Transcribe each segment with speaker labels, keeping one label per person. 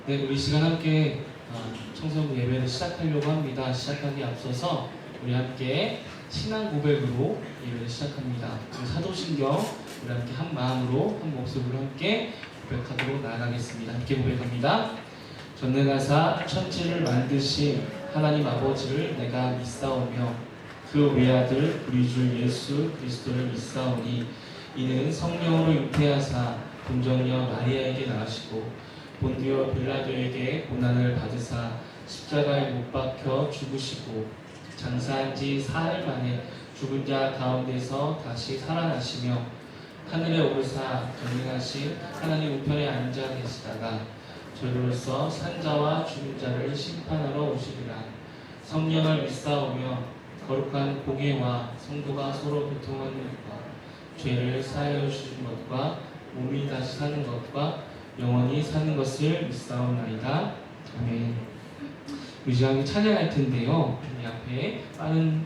Speaker 1: 네, 우리 시간 함께 청소년 예배를 시작하려고 합니다. 시작하기에 앞서서 우리 함께 신앙 고백으로 예배를 시작합니다. 사도신경 우리 함께 한 마음으로 한 목소리로 함께 고백하도록 나아가겠습니다. 함께 고백합니다. 전능하사 천지를 만드신 하나님 아버지를 내가 믿사오며 그 외아들 우리 주 예수 그리스도를 믿사오니 이는 성령으로 잉태하사 본정녀 마리아에게 낳으시고 본디오 빌라도에게 고난을 받으사 십자가에 못 박혀 죽으시고 장사한 지 사흘 만에 죽은 자 가운데서 다시 살아나시며 하늘에 오르사 전능하신 하나님 우편에 앉아 계시다가 저희로서 산자와 죽은 자를 심판하러 오시리라. 성령을 믿사오며 거룩한 공예와 성도가 서로 교통하는 것과 죄를 사하여 주신 것과 몸이 다시 사는 것과 영원히 사는 것을 믿사옵나이다. 아멘. 우리 시간에 찬양할 텐데요. 이 앞에 빠른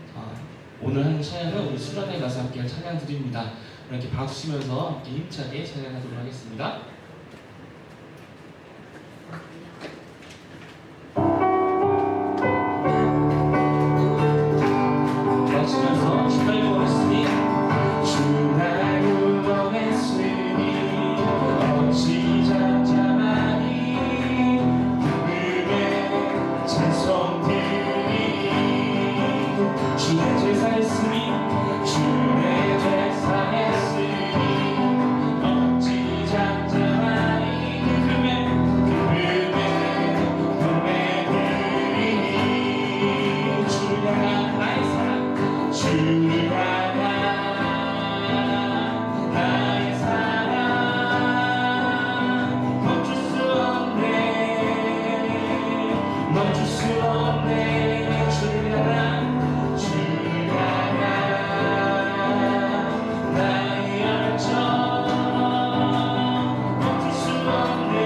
Speaker 1: 오늘 하는 찬양은 우리 수련회 가서 함께 할 찬양 드립니다. 이렇게 박수 치면서 함께 힘차게 찬양하도록 하겠습니다. 박수치면서 신나게 보겠습니 주 나를 원했으니 어찌 잠잠하니 그의 찬송 드리니 주의 제사했으니 주의 제사했으니 어찌 잠잠하니 그의 경배 드리니 주를 향한 나의 사랑 주를 향한 나의 사랑 멈출 수 없네 주를 향한 나의 열정 멈출 수 없네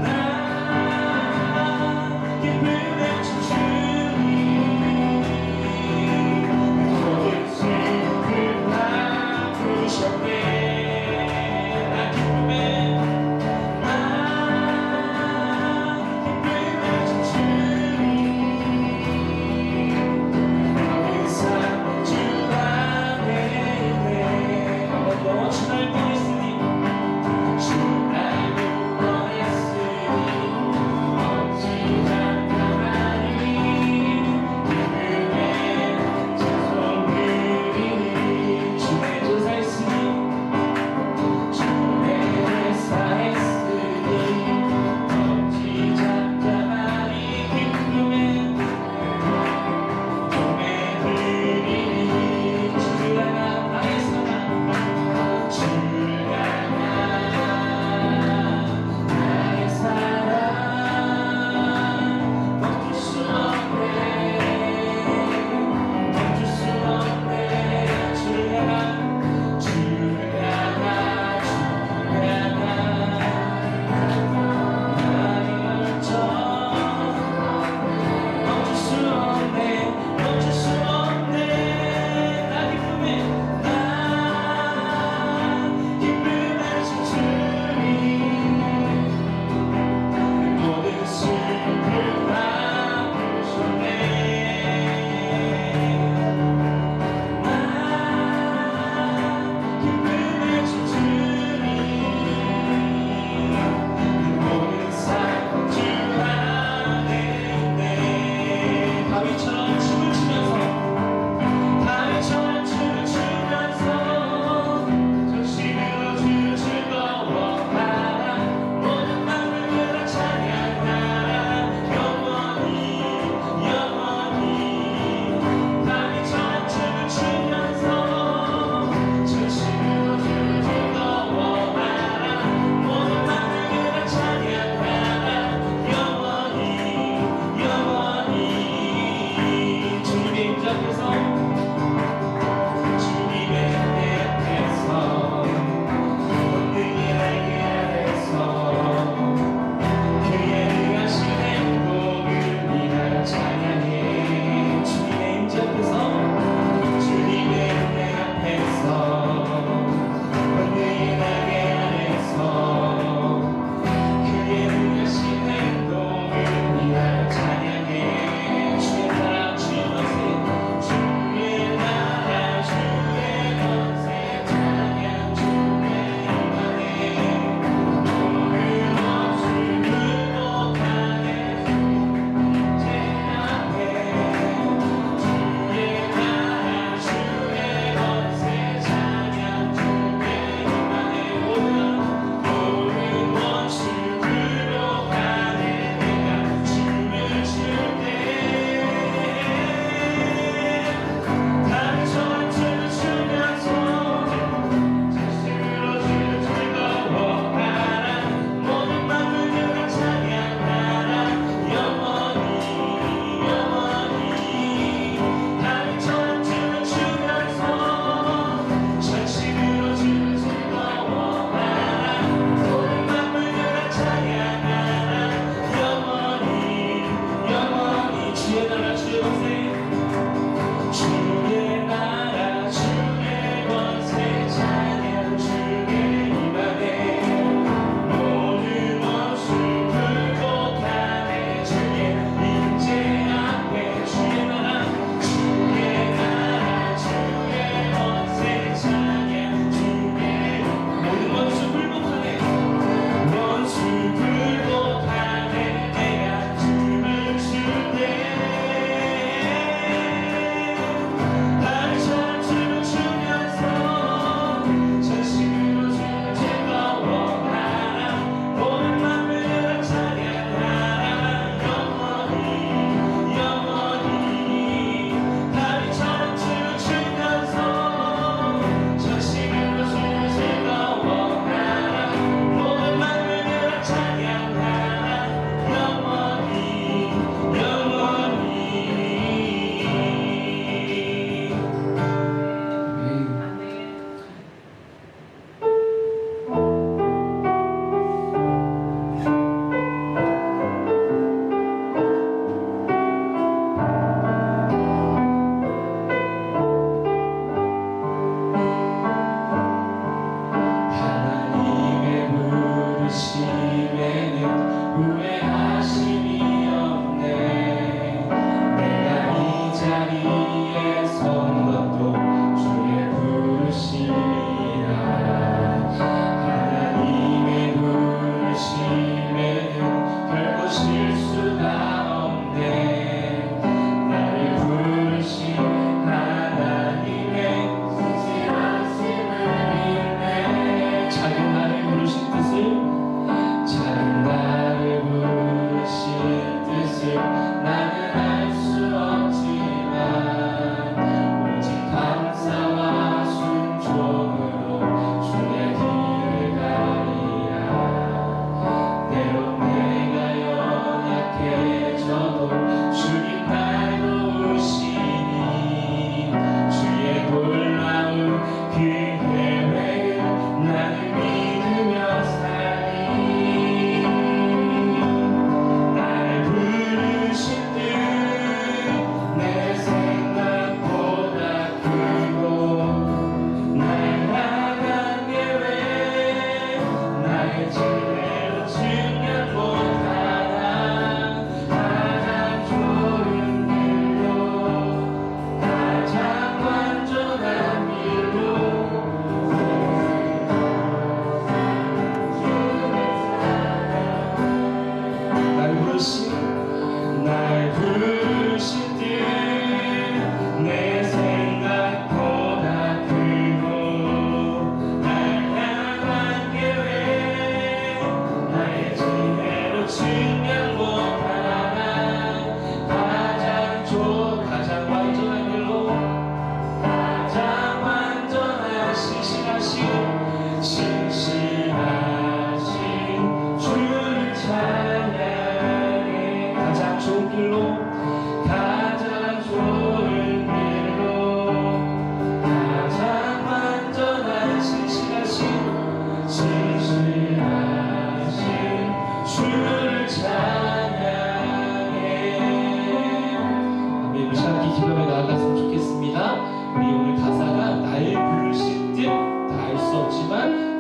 Speaker 1: 나 기쁨에 춤추니 모든 슬픔을 바꾸셨네 주의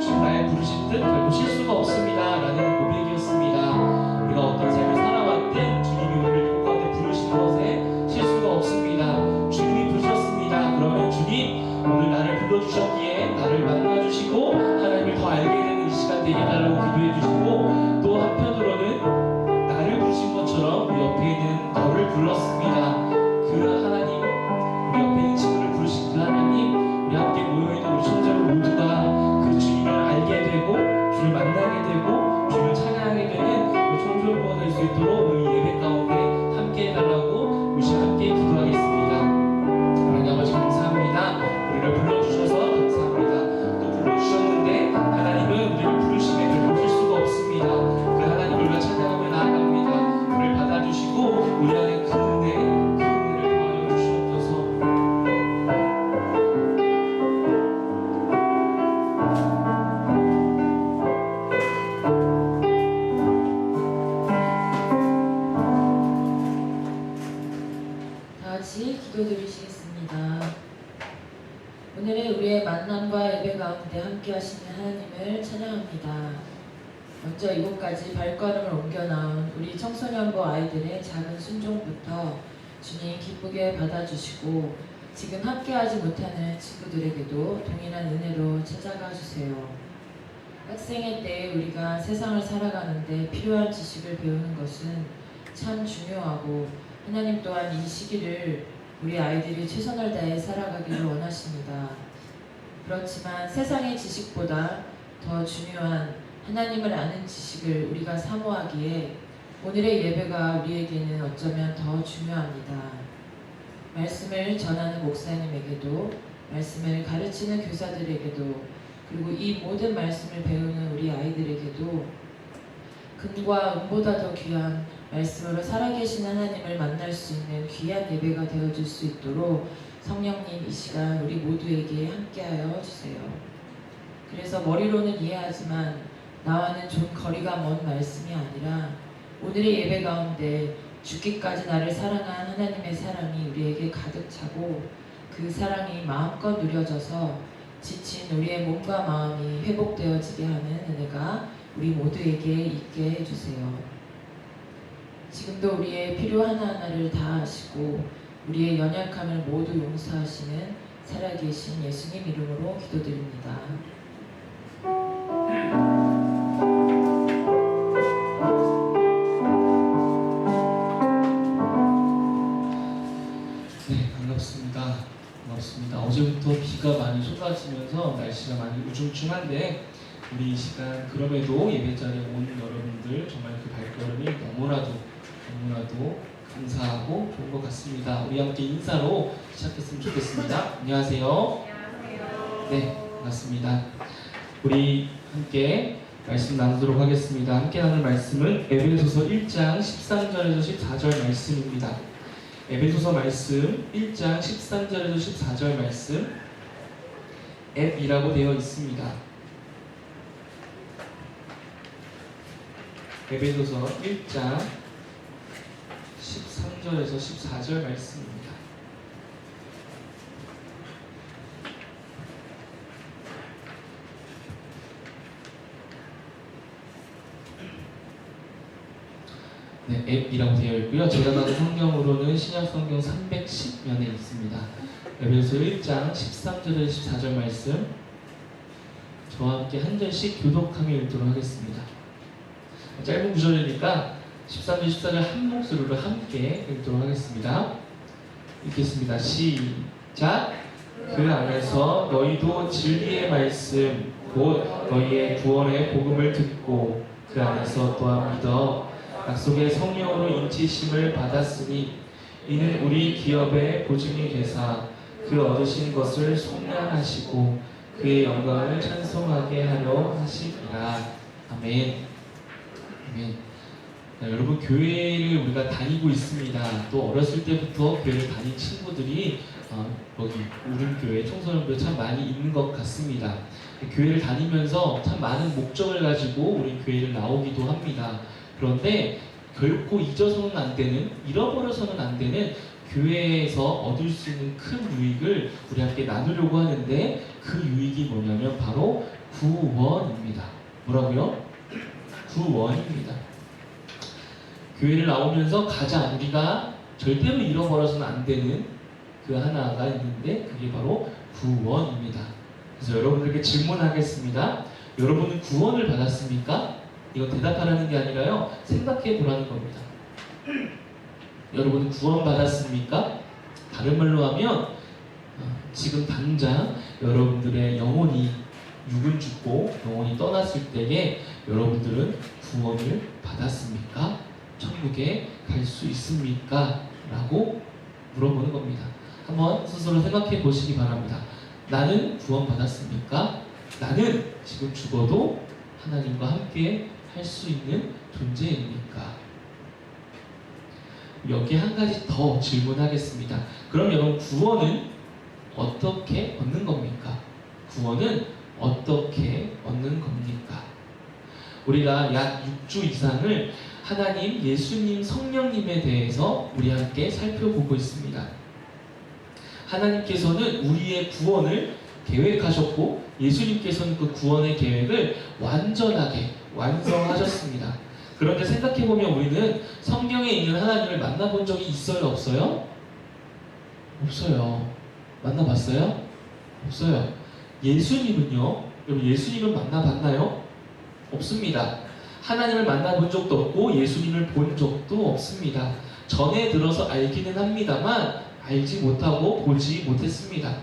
Speaker 1: 지금 나의 부르신 뜻 결코 실수가 없습니다 라는 고백이었습니다. 우리가 어떤 삶을 살아왔든 주님이 우리를 그 가운데 부르신 것에 실수가 없습니다. 주님이 부르셨습니다. 그러면 주님 오늘 나를 불러주셨기에 나를 만나주시고 하나님을 더 알게 되는 이 시간 되게 해달라고 기도해 주시고, 또 한편으로는 나를 부르신 것처럼 우리 옆에 있는 너를 불렀습니다. 그 하나님, 우리 옆에 있는 친구를 부르신 그 하나님, 우리 함께 모여있는 우리 청자들 모두가 그 주님을 알게 되고 주를 만나게 되고 주를 찬양하게 되는 우리 청소년부가 될 수 있도록 우리 예배 가운데 함께 해달라고 우리 함께 기도하겠습니다. 하나님 아버지 감사합니다. 우리를 불러주셔서 감사합니다. 또 불러주셨는데 하나님은 우리를 부르심에 결코 실수가 없습니다. 그 하나님 우리가 찬양하며 나아갑니다. 우리를 받아주시고 우리 안에 큰 은혜, 큰 은혜를 더하여 주시옵소서.
Speaker 2: 다 같이 기도드리시겠습니다. 오늘은 우리의 만남과 예배 가운데 함께 하시는 하나님을 찬양합니다. 먼저 이곳까지 발걸음을 옮겨 나온 우리 청소년부 아이들의 작은 순종부터 주님 기쁘게 받아주시고, 지금 함께하지 못하는 친구들에게도 동일한 은혜로 찾아가 주세요. 학생의 때에 우리가 세상을 살아가는데 필요한 지식을 배우는 것은 참 중요하고, 하나님 또한 이 시기를 우리 아이들이 최선을 다해 살아가기를 원하십니다. 그렇지만 세상의 지식보다 더 중요한 하나님을 아는 지식을 우리가 사모하기에 오늘의 예배가 우리에게는 어쩌면 더 중요합니다. 말씀을 전하는 목사님에게도, 말씀을 가르치는 교사들에게도, 그리고 이 모든 말씀을 배우는 우리 아이들에게도 금과 은보다 더 귀한 말씀으로 살아계신 하나님을 만날 수 있는 귀한 예배가 되어줄 수 있도록 성령님 이 시간 우리 모두에게 함께하여 주세요. 그래서 머리로는 이해하지만 나와는 좀 거리가 먼 말씀이 아니라 오늘의 예배 가운데 죽기까지 나를 사랑한 하나님의 사랑이 우리에게 가득 차고, 그 사랑이 마음껏 누려져서 지친 우리의 몸과 마음이 회복되어지게 하는 은혜가 우리 모두에게 있게 해주세요. 지금도 우리의 필요 하나하나를 다 아시고 우리의 연약함을 모두 용서하시는 살아계신 예수님 이름으로 기도드립니다.
Speaker 1: 네, 반갑습니다. 반갑습니다. 어제부터 비가 많이 쏟아지면서 날씨가 많이 우중충한데, 우리 이 시간 그럼에도 예배 자리에 온 여러분들 정말 그 발걸음이 너무나도 감사하고 좋은 것 같습니다. 우리 함께 인사로 시작했으면 좋겠습니다. 안녕하세요. 네, 반갑습니다. 우리 함께 말씀 나누도록 하겠습니다. 함께 나눌 말씀은 에베소서 1장 13절에서 14절 말씀입니다. 에베소서 말씀 1장 13절에서 14절 말씀 앱이라고 되어 있습니다. 에베소서 1장 13절에서 14절 말씀입니다. 네, 앱이라고 되어 있고요. 제가 나눈 성경으로는 신약성경 310면에 있습니다. 에베소서 1장 13절에서 14절 말씀 저와 함께 한 절씩 교독하며 읽도록 하겠습니다. 짧은 구절이니까 13절, 14절 한 목소리로 함께 읽도록 하겠습니다. 읽겠습니다. 시작! 그 안에서 너희도 진리의 말씀, 곧 너희의 구원의 복음을 듣고 그 안에서 또한 믿어 약속의 성령으로 인치심을 받았으니 이는 우리 기업의 보증이 되사 그 얻으신 것을 속량하시고 그의 영광을 찬송하게 하려 하시니라. 아멘. 네, 여러분, 교회를 우리가 다니고 있습니다. 또 어렸을 때부터 교회를 다닌 친구들이 여기 우림교회 청소년부에 참 많이 있는 것 같습니다. 교회를 다니면서 참 많은 목적을 가지고 우리 교회를 나오기도 합니다. 그런데 결코 잊어서는 안 되는, 잃어버려서는 안 되는 교회에서 얻을 수 있는 큰 유익을 우리 함께 나누려고 하는데, 그 유익이 뭐냐면 바로 구원입니다. 뭐라고요? 구원입니다. 교회를 나오면서 가장 우리가 절대로 잃어버려서는 안 되는 그 하나가 있는데 그게 바로 구원입니다. 그래서 여러분들께 질문하겠습니다. 여러분은 구원을 받았습니까? 이건 대답하라는 게 아니라요, 생각해 보라는 겁니다. 여러분은 구원 받았습니까? 다른 말로 하면 지금 당장 여러분들의 영혼이 육은 죽고 영혼이 떠났을 때에 여러분들은 구원을 받았습니까? 천국에 갈 수 있습니까? 라고 물어보는 겁니다. 한번 스스로 생각해 보시기 바랍니다. 나는 구원 받았습니까? 나는 지금 죽어도 하나님과 함께 할 수 있는 존재입니까? 여기에 한 가지 더 질문하겠습니다. 그럼 여러분, 구원은 어떻게 얻는 겁니까? 구원은 어떻게 얻는 겁니까? 우리가 약 6주 이상을 하나님, 예수님, 성령님에 대해서 우리 함께 살펴보고 있습니다. 하나님께서는 우리의 구원을 계획하셨고 예수님께서는 그 구원의 계획을 완전하게 완성하셨습니다. 그런데 생각해보면 우리는 성경에 있는 하나님을 만나본 적이 있어요? 없어요? 없어요. 만나봤어요? 없어요. 예수님은요? 여러분, 예수님은 만나봤나요? 없습니다. 하나님을 만나본 적도 없고 예수님을 본 적도 없습니다. 전에 들어서 알기는 합니다만 알지 못하고 보지 못했습니다.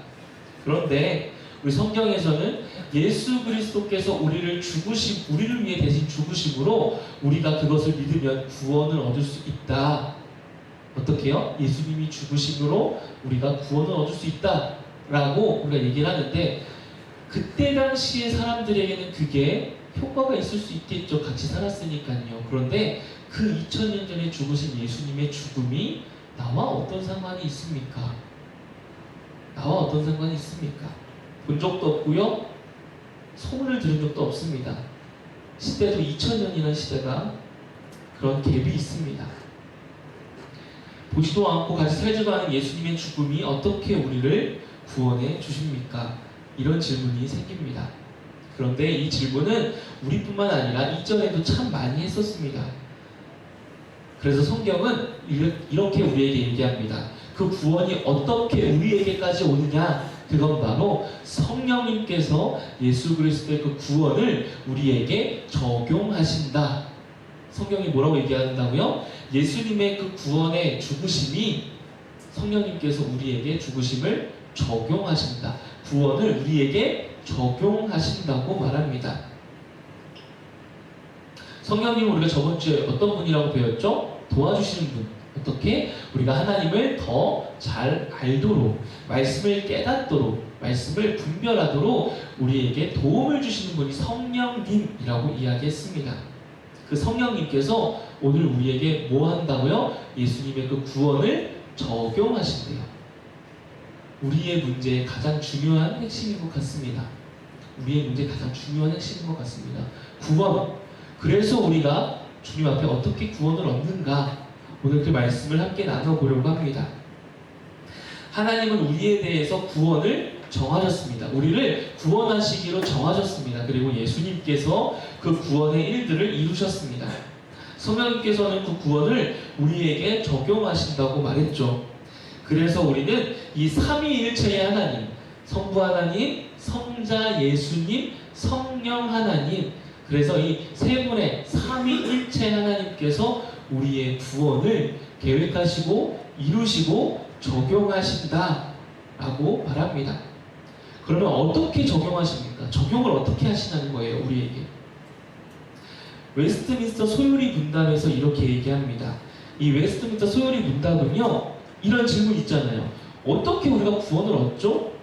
Speaker 1: 그런데 우리 성경에서는 예수 그리스도께서 우리를 위해 대신 죽으심으로 우리가 그것을 믿으면 구원을 얻을 수 있다. 어떻게요? 예수님이 죽으심으로 우리가 구원을 얻을 수 있다 라고 우리가 얘기를 하는데, 그때 당시의 사람들에게는 그게 효과가 있을 수 있겠죠. 같이 살았으니까요. 그런데 그 2000년 전에 죽으신 예수님의 죽음이 나와 어떤 상관이 있습니까? 나와 어떤 상관이 있습니까? 본 적도 없고요, 소문을 들은 적도 없습니다. 시대도 2000년이라는 시대가 그런 갭이 있습니다. 보지도 않고 같이 살지도 않은 예수님의 죽음이 어떻게 우리를 구원해 주십니까? 이런 질문이 생깁니다. 그런데 이 질문은 우리뿐만 아니라 이전에도 참 많이 했었습니다. 그래서 성경은 이렇게 우리에게 얘기합니다. 그 구원이 어떻게 우리에게까지 오느냐? 그건 바로 성령님께서 예수 그리스도의 그 구원을 우리에게 적용하신다. 성경이 뭐라고 얘기한다고요? 예수님의 그 구원의 죽으심이 성령님께서 우리에게 죽으심을 적용하신다. 구원을 우리에게 적용하신다고 말합니다. 성령님은 우리가 저번 주에 어떤 분이라고 배웠죠? 도와주시는 분. 어떻게? 우리가 하나님을 더 잘 알도록, 말씀을 깨닫도록, 말씀을 분별하도록 우리에게 도움을 주시는 분이 성령님이라고 이야기했습니다. 그 성령님께서 오늘 우리에게 뭐 한다고요? 예수님의 그 구원을 적용하신대요. 우리의 문제의 가장 중요한 핵심인 것 같습니다. 우리의 문제의 가장 중요한 핵심인 것 같습니다. 구원. 그래서 우리가 주님 앞에 어떻게 구원을 얻는가? 오늘 그 말씀을 함께 나눠보려고 합니다. 하나님은 우리에 대해서 구원을 정하셨습니다. 우리를 구원하시기로 정하셨습니다. 그리고 예수님께서 그 구원의 일들을 이루셨습니다. 성령님께서는 그 구원을 우리에게 적용하신다고 말했죠. 그래서 우리는 이 삼위일체의 하나님, 성부 하나님, 성자 예수님, 성령 하나님, 그래서 이 세 분의 삼위일체 하나님께서 우리의 구원을 계획하시고 이루시고 적용하신다라고 말합니다. 그러면 어떻게 적용하십니까? 적용을 어떻게 하시냐는 거예요, 우리에게. 웨스트민스터 소요리 문답에서 이렇게 얘기합니다. 이 웨스트민스터 소요리 문답은요, 이런 질문 있잖아요. 어떻게 우리가 구원을 얻죠?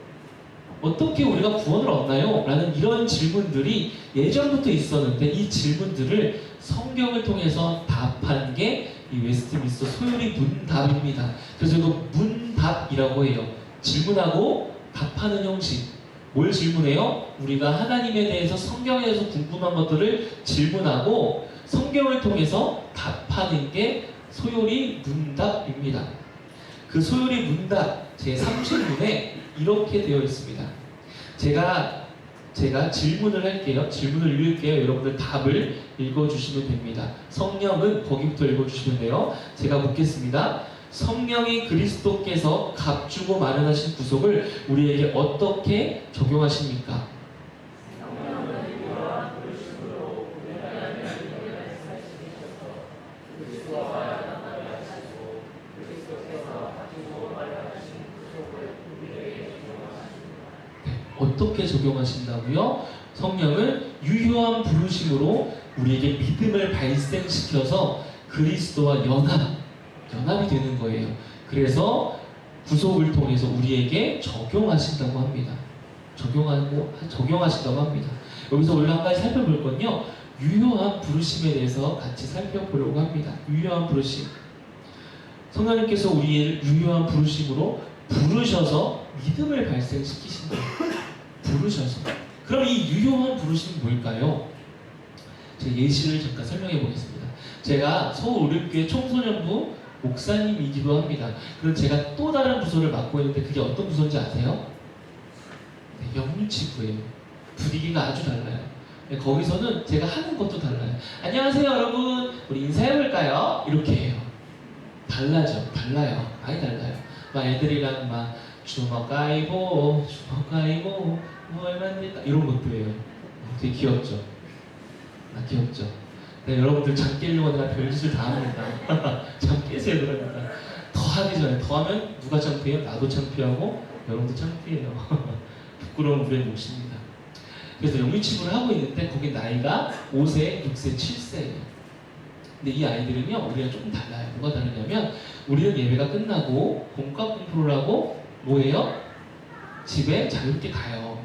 Speaker 1: 어떻게 우리가 구원을 얻나요? 라는 이런 질문들이 예전부터 있었는데, 이 질문들을 성경을 통해서 답한 게 이 웨스트민스터 소요리 문답입니다. 그래서 이거 문답이라고 해요. 질문하고 답하는 형식. 뭘 질문해요? 우리가 하나님에 대해서, 성경에 대해서 궁금한 것들을 질문하고 성경을 통해서 답하는 게 소요리 문답입니다. 그 소요리 문답 제3책문에 이렇게 되어 있습니다. 제가 제가 질문을 할게요. 질문을 읽을게요. 여러분들 답을 읽어주시면 됩니다. 성령은 거기부터 읽어주시면 돼요. 제가 묻겠습니다. 성령이 그리스도께서 값주고 마련하신 구속을 우리에게 어떻게 적용하십니까? 어떻게 적용하신다고요? 성령을 유효한 부르심으로 우리에게 믿음을 발생시켜서 그리스도와 연합이 되는 거예요. 그래서 구속을 통해서 우리에게 적용하신다고 합니다. 적용하신다고 합니다. 여기서 오늘 한 가지 살펴볼 건요, 유효한 부르심에 대해서 같이 살펴보려고 합니다. 유효한 부르심. 성령님께서 우리를 유효한 부르심으로 부르셔서 믿음을 발생시키신다. 부르셔서. 그럼 이 유효한 부르심은 뭘까요? 제가 예시를 잠깐 설명해 보겠습니다. 제가 서울올림교회 청소년부 목사님이기도 합니다. 그럼 제가 또 다른 부서를 맡고 있는데 그게 어떤 부서인지 아세요? 네, 영유치부예요. 분위기가 아주 달라요. 네, 거기서는 제가 하는 것도 달라요. 안녕하세요 여러분, 우리 인사해볼까요? 이렇게 해요. 달라요. 많이 달라요. 막 애들이랑 막 주먹 가이고 뭘 만들까 이런 것도 해요. 되게 귀엽죠? 귀엽죠? 네, 여러분들 잠 깨려고 내가 별짓을 다 합니다. 잠 깨세요 그러니까. 더 하기 전에, 더 하면 누가 창피해요? 나도 창피하고 여러분도 창피해요. 부끄러운 우리의 몫입니다. 그래서 영유치부를 하고 있는데 거기 나이가 5세, 6세, 7세예요. 근데 이 아이들은요, 우리가 조금 달라요. 뭐가 다르냐면 우리는 예배가 끝나고 공과 공부를 하고 뭐예요? 집에 자유롭게 가요.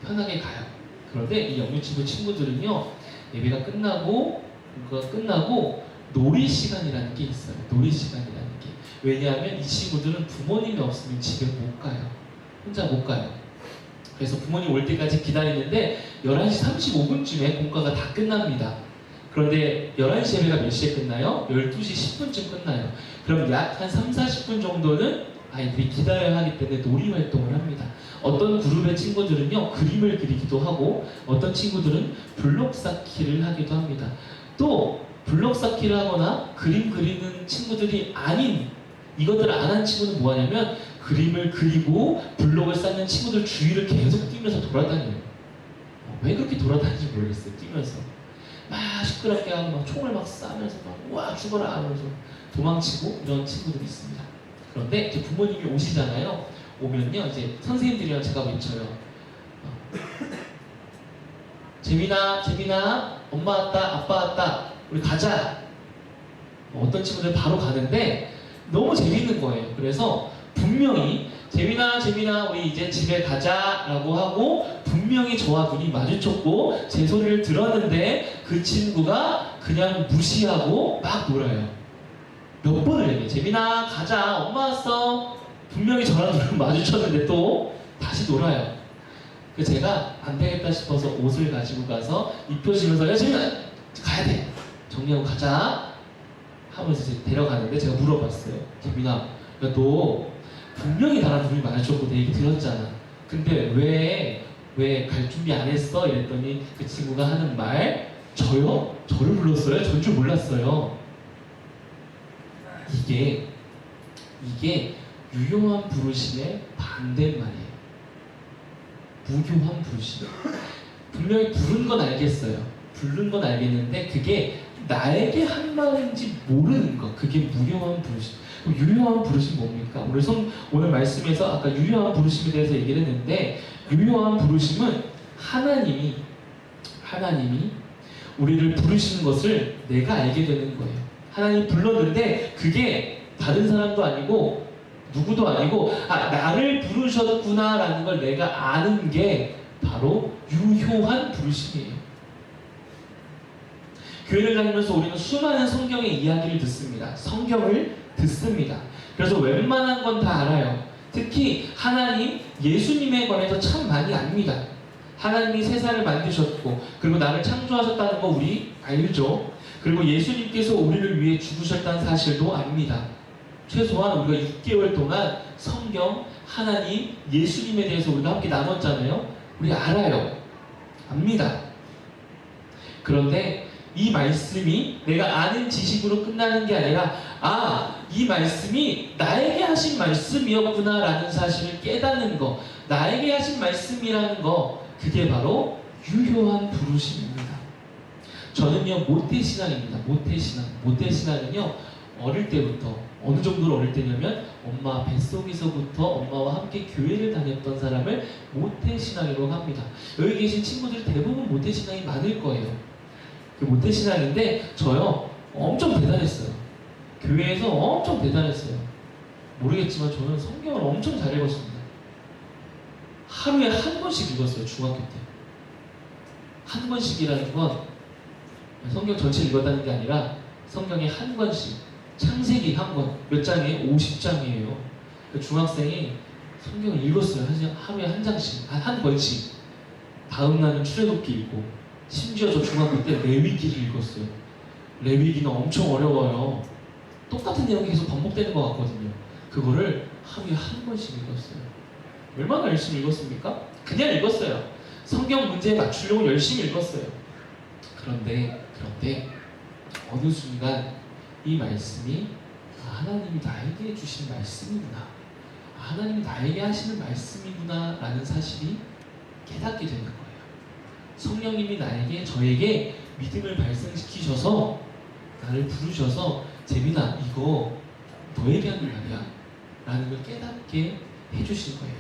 Speaker 1: 편하게 가요. 그런데 이 영유치부 친구들은요, 예배가 끝나고 공부가 끝나고 놀이 시간이라는 게 있어요. 놀이 시간이라는 게. 왜냐하면 이 친구들은 부모님이 없으면 집에 못 가요. 혼자 못 가요. 그래서 부모님 올 때까지 기다리는데 11시 35분쯤에 공과가 다 끝납니다. 그런데 11시 예배가 몇 시에 끝나요? 12시 10분쯤 끝나요. 그럼 약 한 3, 40분 정도는 아이들이 기다려야 하기 때문에 놀이 활동을 합니다. 어떤 그룹의 친구들은요, 그림을 그리기도 하고 어떤 친구들은 블록 쌓기를 하기도 합니다. 또 블록 쌓기를 하거나 그림 그리는 친구들이 아닌, 이것들을 안 한 친구는 뭐 하냐면 그림을 그리고 블록을 쌓는 친구들 주위를 계속 뛰면서 돌아다녀요. 왜 그렇게 돌아다니는지 모르겠어요. 뛰면서 막 시끄럽게 하고 막 총을 막 쏴면서 막 우와 죽어라 하면서 도망치고 이런 친구들이 있습니다. 그런데 이제 부모님이 오시잖아요. 오면요, 이제 선생님들이랑 제가 외쳐요. 재민아, 엄마 왔다, 아빠 왔다, 우리 가자. 어떤 친구들 바로 가는데 너무 재밌는 거예요. 그래서 분명히 재민아, 우리 이제 집에 가자라고 하고 분명히 저와 눈이 마주쳤고 제 소리를 들었는데 그 친구가 그냥 무시하고 막 놀아요. 몇 번을 얘기해. 재민아 가자, 엄마 왔어. 분명히 저랑 눈을 마주쳤는데 또 다시 놀아요. 그래서 제가 안 되겠다 싶어서 옷을 가지고 가서 입혀주면서 야 재민아 가야 돼, 정리하고 가자 하면서 이제 데려가는데 제가 물어봤어요. 재민아, 야 너 분명히 나랑 눈이 마주쳤고 내 얘기 들었잖아. 근데 왜 갈 준비 안 했어? 이랬더니 그 친구가 하는 말, 저요? 저를 불렀어요? 전 줄 몰랐어요. 이게 유용한 부르심의 반대말이에요. 무효한 부르심. 분명히 부른 건 알겠어요. 부른 건 알겠는데 그게 나에게 한 말인지 모르는 거, 그게 무효한 부르심. 그럼 유효한 부르심 뭡니까? 오늘 말씀에서 아까 유효한 부르심에 대해서 얘기를 했는데, 유효한 부르심은 하나님이 우리를 부르시는 것을 내가 알게 되는 거예요. 하나님이 불렀는데 그게 다른 사람도 아니고 누구도 아니고 나를 부르셨구나라는 걸 내가 아는 게 바로 유효한 부르심이에요. 교회를 다니면서 우리는 수많은 성경의 이야기를 듣습니다. 성경을 듣습니다. 그래서 웬만한 건 다 알아요. 특히 하나님, 예수님에 관해서 참 많이 압니다. 하나님이 세상을 만드셨고 그리고 나를 창조하셨다는 거 우리 알죠. 그리고 예수님께서 우리를 위해 죽으셨다는 사실도 압니다. 최소한 우리가 6개월 동안 성경, 하나님, 예수님에 대해서 우리가 함께 나눴잖아요. 우리 알아요. 압니다. 그런데 이 말씀이 내가 아는 지식으로 끝나는 게 아니라 이 말씀이 나에게 하신 말씀이었구나 라는 사실을 깨닫는 거, 나에게 하신 말씀이라는 거, 그게 바로 유효한 부르심입니다. 저는요 모태신앙입니다. 모태신앙은요 어릴 때부터, 어느 정도로 어릴 때냐면 엄마 뱃속에서부터 엄마와 함께 교회를 다녔던 사람을 모태신앙이라고 합니다. 여기 계신 친구들 대부분 모태신앙이 많을 거예요. 그 모태신앙인데 저요 엄청 대단했어요. 교회에서 엄청 대단했어요. 모르겠지만 저는 성경을 엄청 잘 읽었습니다. 하루에 한 권씩 읽었어요. 중학교 때. 한 권씩이라는 건 성경 전체를 읽었다는 게 아니라 성경에 한 권씩, 창세기 한 권, 몇 장이에요? 50장이에요. 중학생이 성경을 읽었어요. 하루에 한 장씩, 한 권씩. 다음 날은 출애굽기 읽고, 심지어 저 중학교 때 레위기를 읽었어요. 레위기는 엄청 어려워요. 똑같은 내용이 계속 반복되는 것 같거든요. 그거를 하루에 한 권씩 읽었어요. 얼마나 열심히 읽었습니까? 그냥 읽었어요. 성경 문제에 맞추려고 열심히 읽었어요. 그런데 어느 순간 이 말씀이 하나님이 나에게 주신 말씀이구나, 하나님이 나에게 하시는 말씀이구나 라는 사실이 깨닫게 되는 거예요. 성령님이 저에게 믿음을 발생시키셔서 나를 부르셔서 재민아 이거 너에게 하는 말이야 라는 걸 깨닫게 해주신 거예요.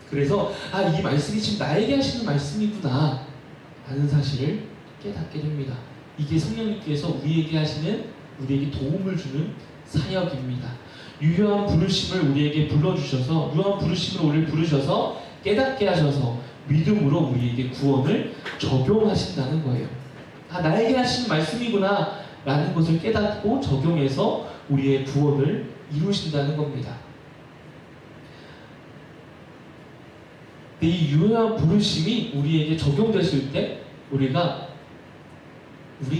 Speaker 1: 그래서 이 말씀이 지금 나에게 하시는 말씀이구나 라는 사실을 깨닫게 됩니다. 이게 성령님께서 우리에게 도움을 주는 사역입니다. 유효한 부르심을 우리에게 불러주셔서, 유효한 부르심으로 우리를 부르셔서 깨닫게 하셔서 믿음으로 우리에게 구원을 적용하신다는 거예요. 나에게 하신 말씀이구나 라는 것을 깨닫고 적용해서 우리의 구원을 이루신다는 겁니다. 이 유효한 부르심이 우리에게 적용됐을 때 우리가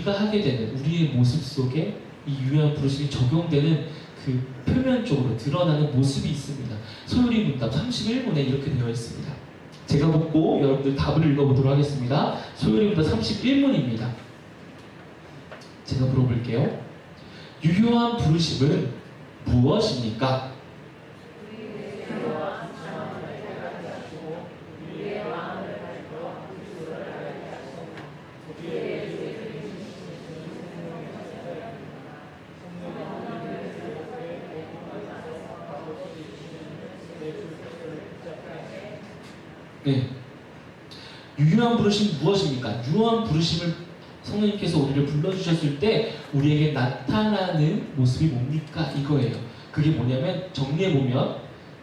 Speaker 1: 하게 되는 우리의 모습 속에 이 유효한 부르심이 적용되는 그 표면적으로 드러나는 모습이 있습니다. 소요리 문답 31문에 이렇게 되어 있습니다. 제가 묻고 여러분들 답을 읽어보도록 하겠습니다. 소요리 문답 31문입니다. 제가 물어볼게요. 유효한 부르심은 무엇입니까? 네. 유효한 부르심 무엇입니까? 유효한 부르심을 성령님께서 우리를 불러주셨을 때 우리에게 나타나는 모습이 뭡니까? 이거예요. 그게 뭐냐면 정리해보면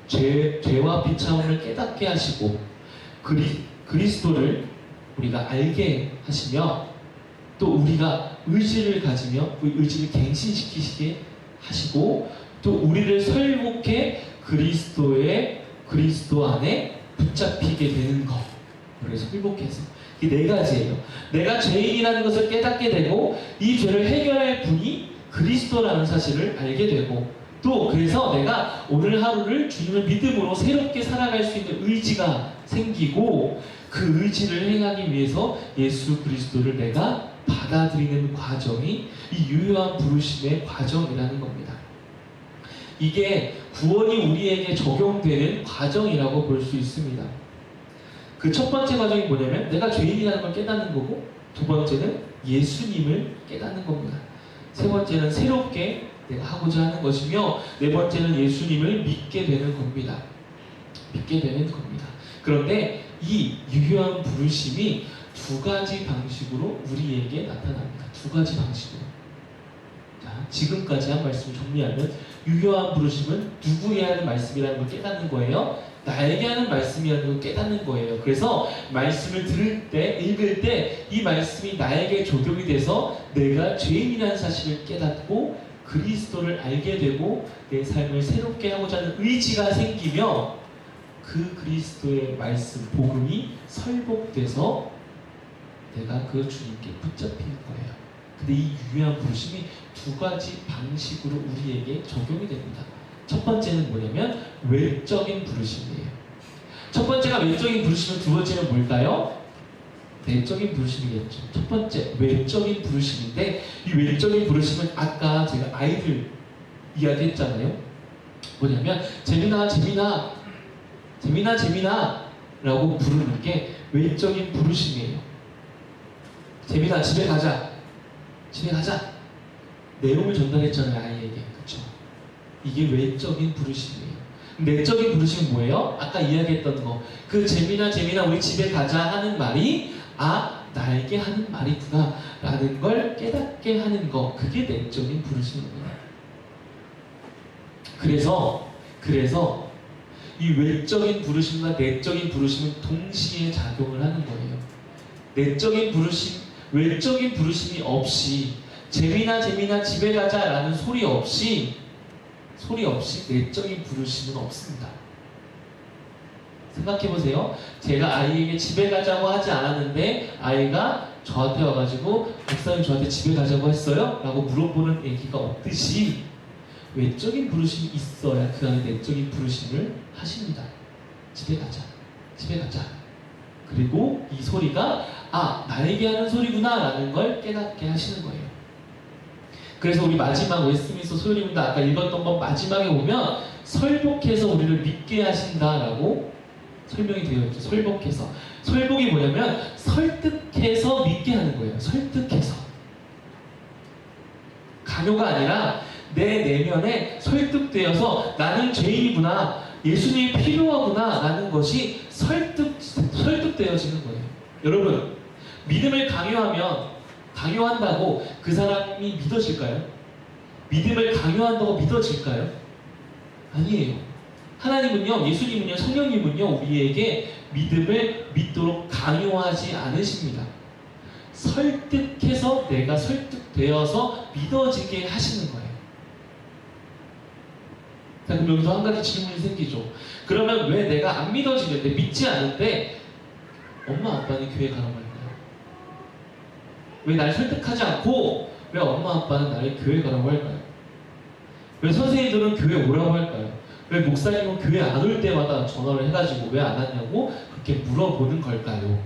Speaker 1: 죄와 비참함을 깨닫게 하시고 그리스도를 우리가 알게 하시며 또 우리가 의지를 가지며 그 의지를 갱신시키시게 하시고 또 우리를 설복해 그리스도 안에 붙잡히게 되는 것. 그래서 회복해서 이 네 가지예요. 내가 죄인이라는 것을 깨닫게 되고 이 죄를 해결할 분이 그리스도라는 사실을 알게 되고 또 그래서 내가 오늘 하루를 주님을 믿음으로 새롭게 살아갈 수 있는 의지가 생기고 그 의지를 행하기 위해서 예수 그리스도를 내가 받아들이는 과정이 이 유효한 부르심의 과정이라는 겁니다. 이게 구원이 우리에게 적용되는 과정이라고 볼 수 있습니다. 그 첫 번째 과정이 뭐냐면 내가 죄인이라는 걸 깨닫는 거고 두 번째는 예수님을 깨닫는 겁니다. 세 번째는 새롭게 내가 하고자 하는 것이며 네 번째는 예수님을 믿게 되는 겁니다. 믿게 되는 겁니다. 그런데 이 유효한 부르심이 두 가지 방식으로 우리에게 나타납니다. 두 가지 방식으로. 자, 지금까지 한 말씀을 정리하면 유효한 부르심은 누구에게 하는 말씀이라는 걸 깨닫는 거예요. 나에게 하는 말씀이라는 걸 깨닫는 거예요. 그래서 말씀을 들을 때, 읽을 때 이 말씀이 나에게 적용이 돼서 내가 죄인이라는 사실을 깨닫고 그리스도를 알게 되고 내 삶을 새롭게 하고자 하는 의지가 생기며 그 그리스도의 말씀, 복음이 설복돼서 내가 그 주님께 붙잡힐 거예요. 근데 이 유효한 부르심이 두 가지 방식으로 우리에게 적용이 됩니다. 첫 번째는 뭐냐면 외적인 부르심이에요. 첫 번째가 외적인 부르심은 두 번째는 뭘까요? 내적인 부르심이겠죠. 첫 번째, 외적인 부르심인데 이 외적인 부르심은 아까 제가 아이들 이야기했잖아요. 뭐냐면 재민아 재민아 재민아 재민아 라고 부르는 게 외적인 부르심이에요. 재민아 집에 가자. 집에 가자. 내용을 전달했잖아요, 아이에게. 그쵸? 이게 외적인 부르심이에요. 내적인 부르심은 뭐예요? 아까 이야기했던 거. 그 재민아 재민아 우리 집에 가자 하는 말이 나에게 하는 말이구나 라는 걸 깨닫게 하는 거. 그게 내적인 부르심입니다. 그래서 이 외적인 부르심과 내적인 부르심은 동시에 작용을 하는 거예요. 외적인 부르심이 없이 재민아 재민아 집에 가자 라는 소리 없이 내적인 부르심은 없습니다. 생각해보세요. 제가 아이에게 집에 가자고 하지 않았는데 아이가 저한테 와가지고 목사님 저한테 집에 가자고 했어요? 라고 물어보는 얘기가 없듯이 외적인 부르심이 있어야 그 안에 내적인 부르심을 하십니다. 집에 가자. 집에 가자. 그리고 이 소리가 나에게 하는 소리구나 라는 걸 깨닫게 하시는 거예요. 그래서 우리 마지막 웨스트민스터 소요리문도 아까 읽었던 것 마지막에 보면 설복해서 우리를 믿게 하신다라고 설명이 되어 있죠. 설복해서. 설복이 뭐냐면 설득해서 믿게 하는 거예요. 설득해서. 강요가 아니라 내 내면에 설득되어서 나는 죄인이구나, 예수님이 필요하구나 라는 것이 설득되어지는 거예요. 여러분, 믿음을 강요한다고 그 사람이 믿어질까요? 믿음을 강요한다고 믿어질까요? 아니에요. 하나님은요, 예수님은요, 성령님은요, 우리에게 믿음을 믿도록 강요하지 않으십니다. 설득해서 내가 설득되어서 믿어지게 하시는 거예요. 그럼 여기서 한 가지 질문이 생기죠. 그러면 왜 내가 안 믿어지는데, 믿지 않은데 엄마 아빠는 교회 가라고 할까요? 왜 날 설득하지 않고 왜 엄마 아빠는 나를 교회 가라고 할까요? 왜 선생님들은 교회 오라고 할까요? 왜 목사님은 교회 안 올 때마다 전화를 해가지고 왜 안 왔냐고 그렇게 물어보는 걸까요?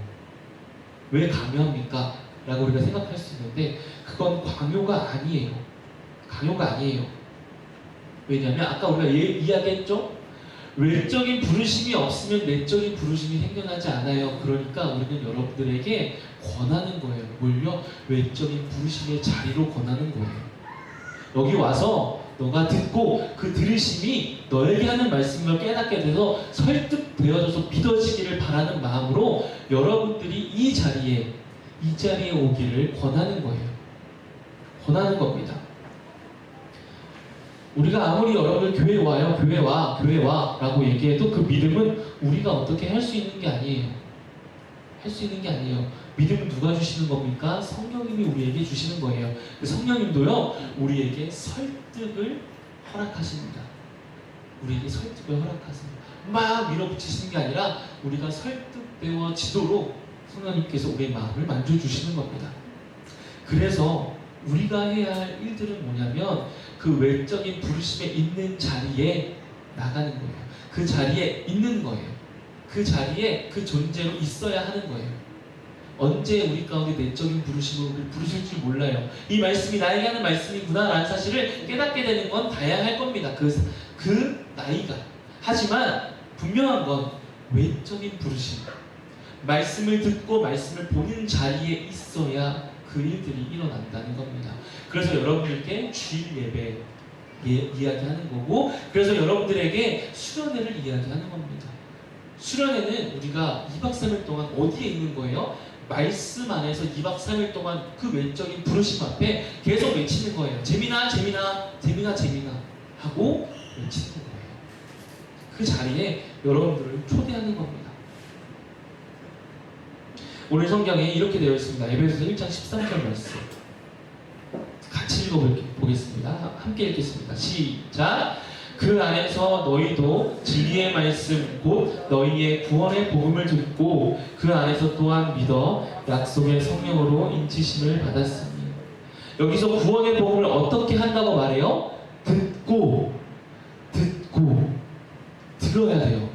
Speaker 1: 왜 강요합니까? 라고 우리가 생각할 수 있는데 그건 강요가 아니에요. 강요가 아니에요. 왜냐하면 아까 우리가 이야기했죠? 외적인 부르심이 없으면 내적인 부르심이 생겨나지 않아요. 그러니까 우리는 여러분들에게 권하는 거예요. 뭘요? 외적인 부르심의 자리로 권하는 거예요. 여기 와서 너가 듣고 그 들으심이 너에게 하는 말씀을 깨닫게 돼서 설득되어져서 믿어지기를 바라는 마음으로 여러분들이 이 자리에 오기를 권하는 거예요. 권하는 겁니다. 우리가 아무리 여러분들 교회 와요, 교회 와 라고 얘기해도 그 믿음은 우리가 어떻게 할 수 있는 게 아니에요. 할 수 있는 게 아니에요. 믿음은 누가 주시는 겁니까? 성령님이 우리에게 주시는 거예요. 성령님도요, 우리에게 설득을 허락하십니다. 우리에게 설득을 허락하십니다. 막 밀어붙이시는 게 아니라 우리가 설득되어지도록 성령님께서 우리의 마음을 만져주시는 겁니다. 그래서 우리가 해야 할 일들은 뭐냐면 그 외적인 부르심에 있는 자리에 나가는 거예요. 그 자리에 있는 거예요. 그 자리에 그 존재로 있어야 하는 거예요. 언제 우리 가운데 내적인 부르심을 부르실 줄 몰라요. 이 말씀이 나에게 하는 말씀이구나 라는 사실을 깨닫게 되는 건 다양할 겁니다. 그 나이가. 하지만 분명한 건 외적인 부르심. 말씀을 듣고 말씀을 보는 자리에 있어야 그 일들이 일어난다는 겁니다. 그래서 여러분들께 주일 예배 이야기하는 거고, 그래서 여러분들에게 수련회를 이야기하는 겁니다. 수련회는 우리가 2박 3일 동안 어디에 있는 거예요? 말씀 안에서 2박 3일 동안 그 외적인 부르심 앞에 계속 외치는 거예요. 재민아 재민아 재민아 재민아 하고 외치는 거예요. 그 자리에 여러분들을 초대하는 겁니다. 오늘 성경에 이렇게 되어 있습니다. 에베소서 1장 13절 말씀 같이 읽어보겠습니다. 함께 읽겠습니다. 시작. 그 안에서 너희도 진리의 말씀 곧 너희의 구원의 복음을 듣고 그 안에서 또한 믿어 약속의 성령으로 인치심을 받았으니. 여기서 구원의 복음을 어떻게 한다고 말해요? 듣고 들어야 돼요.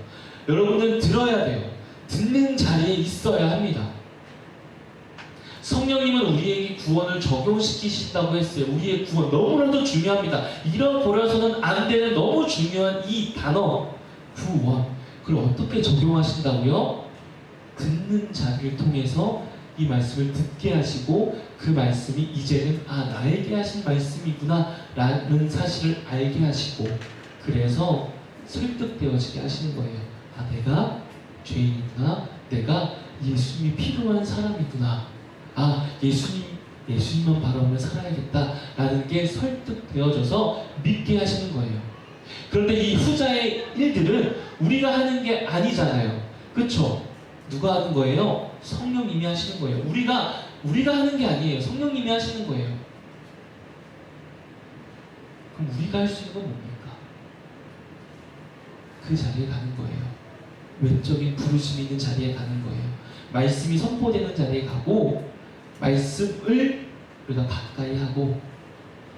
Speaker 1: 여러분은 들어야 돼요. 듣는 자리에 있어야 합니다. 성령님은 우리에게 구원을 적용시키신다고 했어요. 우리의 구원 너무나도 중요합니다. 잃어버려서는 안 되는 너무 중요한 이 단어 구원, 그걸 어떻게 적용하신다고요? 듣는 자를 통해서 이 말씀을 듣게 하시고 그 말씀이 이제는 나에게 하신 말씀이구나 라는 사실을 알게 하시고, 그래서 설득되어지게 하시는 거예요. 내가 죄인이구나, 내가 예수님이 필요한 사람이구나, 예수님만 바라보며 살아야겠다 라는 게 설득되어져서 믿게 하시는 거예요. 그런데 이 후자의 일들은 우리가 하는 게 아니잖아요. 그쵸? 누가 하는 거예요? 성령님이 하시는 거예요. 우리가 하는 게 아니에요. 성령님이 하시는 거예요. 그럼 우리가 할 수 있는 건 뭡니까? 그 자리에 가는 거예요. 외적인 부르심이 있는 자리에 가는 거예요. 말씀이 선포되는 자리에 가고, 말씀을 우리가 가까이 하고,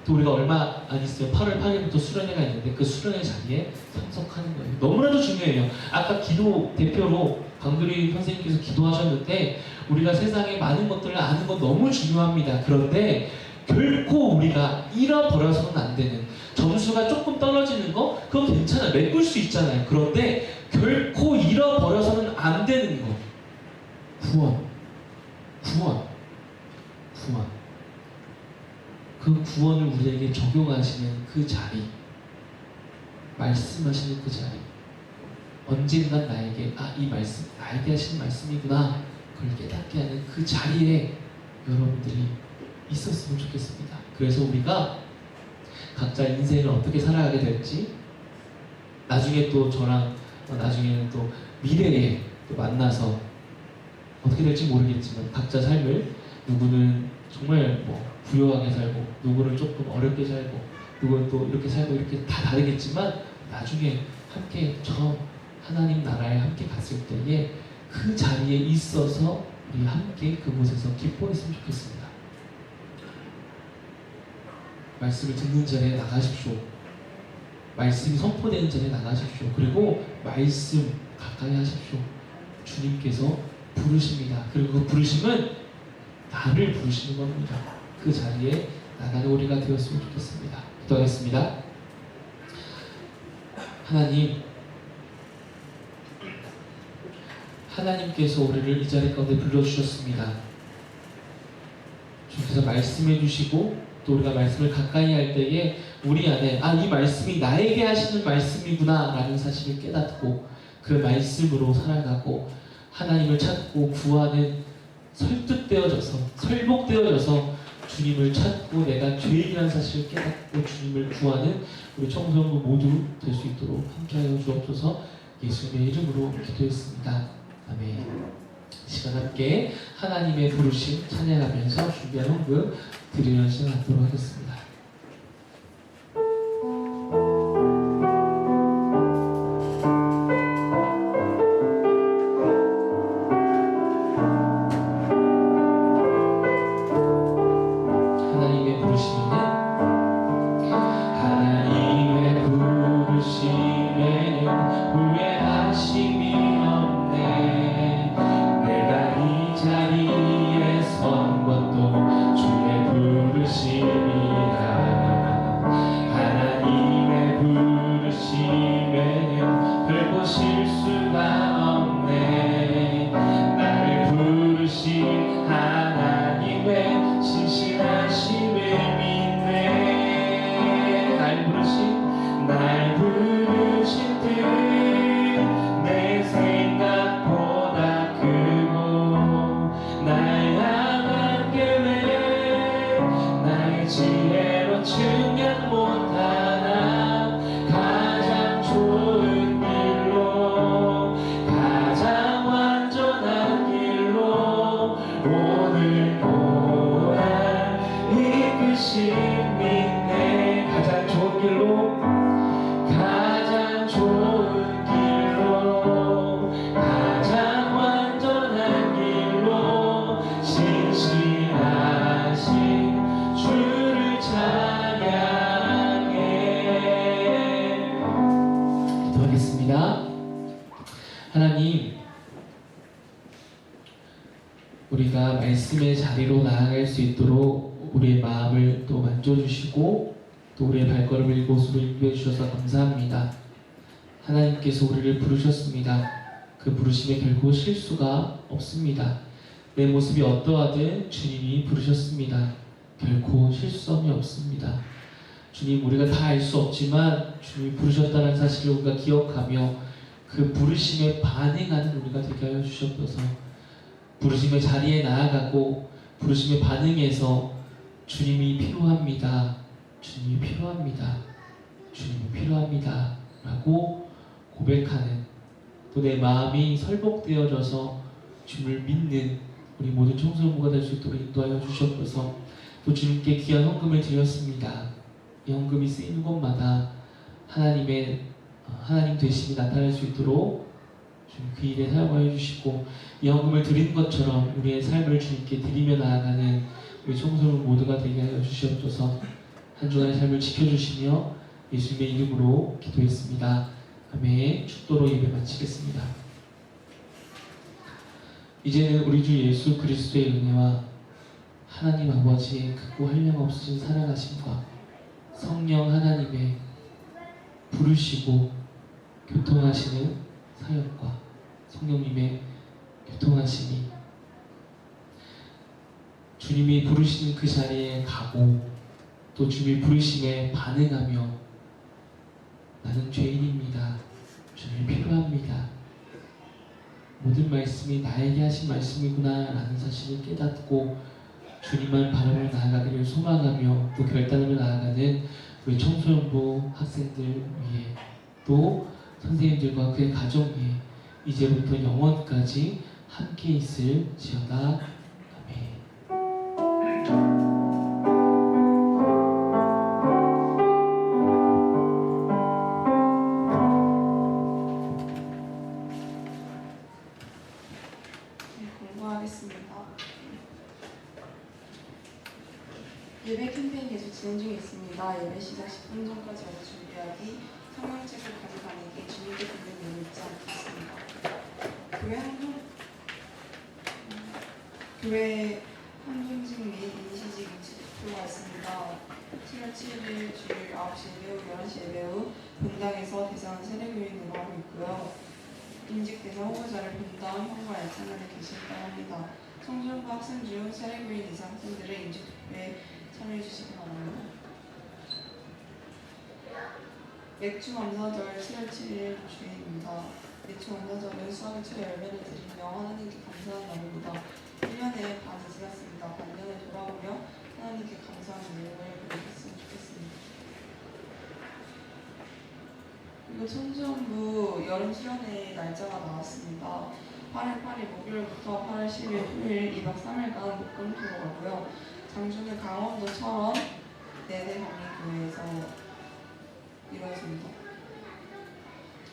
Speaker 1: 또 우리가 얼마 안 있어요. 8월 8일부터 수련회가 있는데 그 수련회 자리에 참석하는 거예요. 너무나도 중요해요. 아까 기도 대표로 강두리 선생님께서 기도하셨는데, 우리가 세상에 많은 것들을 아는 건 너무 중요합니다. 그런데 결코 우리가 잃어버려서는 안 되는, 점수가 조금 떨어지는 거 그건 괜찮아요. 메꿀 수 있잖아요. 그런데 결코 잃어버려서는 안 되는 거, 구원. 그 구원을 우리에게 적용하시는 그 자리, 말씀하시는 그 자리, 언젠간 나에게 이 말씀 나에게 하시는 말씀이구나, 그걸 깨닫게 하는 그 자리에 여러분들이 있었으면 좋겠습니다. 그래서 우리가 각자 인생을 어떻게 살아가게 될지, 나중에 또 저랑 나중에는 또 미래에 또 만나서 어떻게 될지 모르겠지만 각자 삶을, 누구는 정말 부유하게 살고, 누구는 조금 어렵게 살고, 누구는 또 이렇게 살고, 이렇게 다 다르겠지만 나중에 함께 저 하나님 나라에 함께 갔을 때에 그 자리에 있어서 우리 함께 그곳에서 기뻐했으면 좋겠습니다. 말씀을 듣는 자리에 나가십시오. 말씀이 선포되는 자리에 나가십시오. 그리고 말씀 가까이 하십시오. 주님께서 부르십니다. 그리고 그 부르심은 나를 부르시는 겁니다. 그 자리에 나가는 우리가 되었으면 좋겠습니다. 기도하겠습니다. 하나님께서 우리를 이 자리 가운데 불러주셨습니다. 주께서 말씀해 주시고, 또 우리가 말씀을 가까이 할 때에 우리 안에 이 말씀이 나에게 하시는 말씀이구나 라는 사실을 깨닫고, 그 말씀으로 살아가고 하나님을 찾고 구하는, 설복되어져서 주님을 찾고 내가 죄인이라는 사실을 깨닫고 주님을 구하는 우리 청소년부 모두 될 수 있도록 함께하여 주옵소서. 예수님의 이름으로 기도했습니다. 아멘. 시간 함께 하나님의 부르심 찬양하면서 준비한 헌금 드리는 시간 갖도록 하겠습니다.
Speaker 3: 자리에 선 것도 주의 부르심이라.
Speaker 1: 말씀의 자리로 나아갈 수 있도록 우리의 마음을 또 만져주시고 또 우리의 발걸음을 이곳으로 인도해 주셔서 감사합니다. 하나님께서 우리를 부르셨습니다. 그 부르심에 결코 실수가 없습니다. 내 모습이 어떠하든 주님이 부르셨습니다. 결코 실수함이 없습니다. 주님, 우리가 다 알 수 없지만 주님이 부르셨다는 사실을 우리가 기억하며 그 부르심에 반응하는 우리가 되게 하여 주시옵소서. 부르심의 자리에 나아가고 부르심에 반응해서 주님이 필요합니다. 주님이 필요합니다. 주님이 필요합니다. 라고 고백하는, 또 내 마음이 설복되어져서 주님을 믿는 우리 모든 청소년부가 될 수 있도록 인도하여 주시옵소서. 또 주님께 귀한 헌금을 드렸습니다. 이 헌금이 쓰이는 곳마다 하나님 되심이 나타날 수 있도록 주님 그 일에 사용하여 주시고, 이 헌금을 드리는 것처럼 우리의 삶을 주님께 드리며 나아가는 우리 청소년 모두가 되게 하여 주시옵소서. 한 주간의 삶을 지켜주시며 예수님의 이름으로 기도했습니다. 아멘. 축도로 예배 마치겠습니다. 이제는 우리 주 예수 그리스도의 은혜와 하나님 아버지의 크고 한량없으신 사랑하심과 성령 하나님의 부르시고 교통하시는 사역과 성령님의 교통하심이 주님이 부르시는 그 자리에 가고 또 주님이 부르심에 반응하며 나는 죄인입니다. 주님이 필요합니다. 모든 말씀이 나에게 하신 말씀이구나 라는 사실을 깨닫고 주님만 바라보며 나아가기를 소망하며 또 결단하며 나아가는 우리 청소년부 학생들 위해 또 선생님들과 그의 가정 위에 이제부터 영원까지 함께 있을지어다. 아멘.
Speaker 3: 공부하겠습니다. 예배 캠페인 계속 진행 중에 있습니다. 예배 시작 10분 전까지 와서 준비하기, 성경책을 가져다니기, 주님께 듣는 일을 잊지 않겠습니다. 교회 한중직 및 인시직 투표가 있습니다. 7월 7일 주일 9시 예배 후 11시 예배 후 본당에서 대상 세례교인 운동하고 있고요. 임직 대상 후보자를 본당 현관 애창단에 계실까 합니다. 청소년부 학생 중 세례교인 이상 학생들의 임직 투표에 참여해 주시기 바랍니다. 맥주 감사절 7월 7일 주일입니다. 맥주 감사절은 수학의 최 열매를 드리며 하나님께 감사하는 날입니다. 1년의 반이 지났습니다. 반년을 돌아보며 하나님께 감사하는 내용을 고백했으면 좋겠습니다. 그리고 청소년부 여름 수련회 날짜가 나왔습니다. 8월 8일 목요일부터 8월 10일 토요일 2박 3일간 목금토로 가고요. 장주는 강원도 철원 내대감리교회에서 이루어집니다.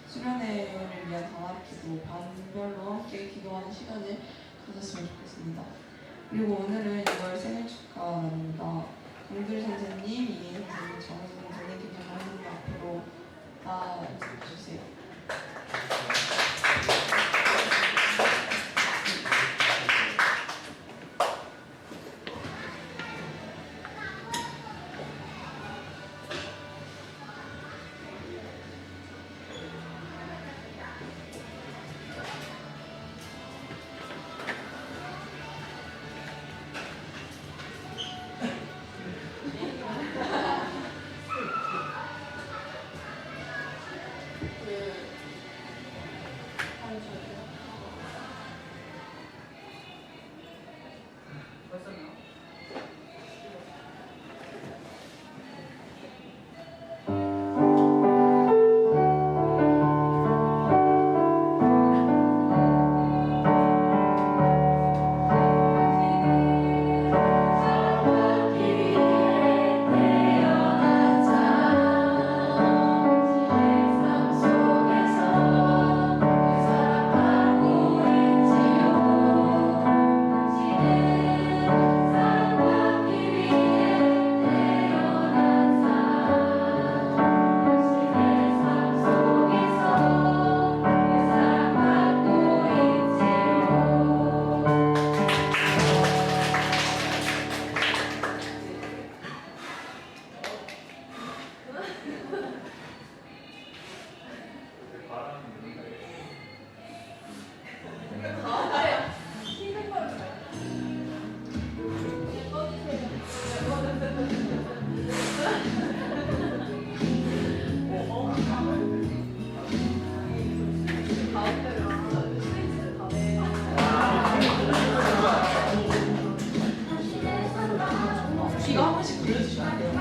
Speaker 3: 수련회를 위한 단합기도 반별로 함께 기도하는 시간을 가졌으면 좋겠습니다. 그리고 오늘은 6월 생일 축하 날입니다. 강들 선생님, 이인 선생님, 정혜선 선생님, 김정환 선생님 앞으로 나와주세요. 이거 한 번씩 불러주시면 안 돼요?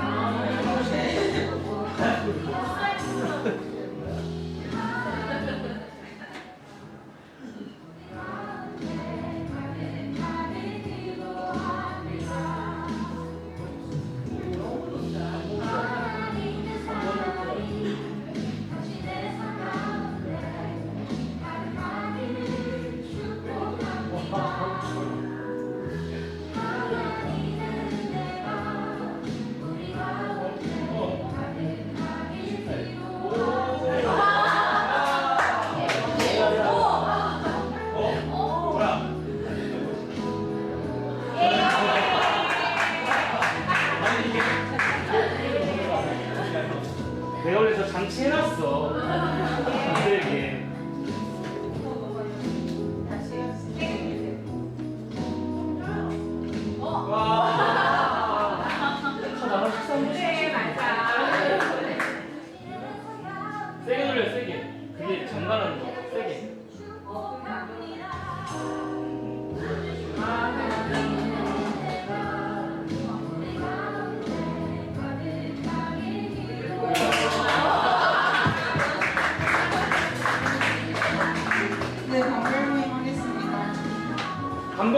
Speaker 1: 내가 원래 저 장치 해놨어. 힘들게.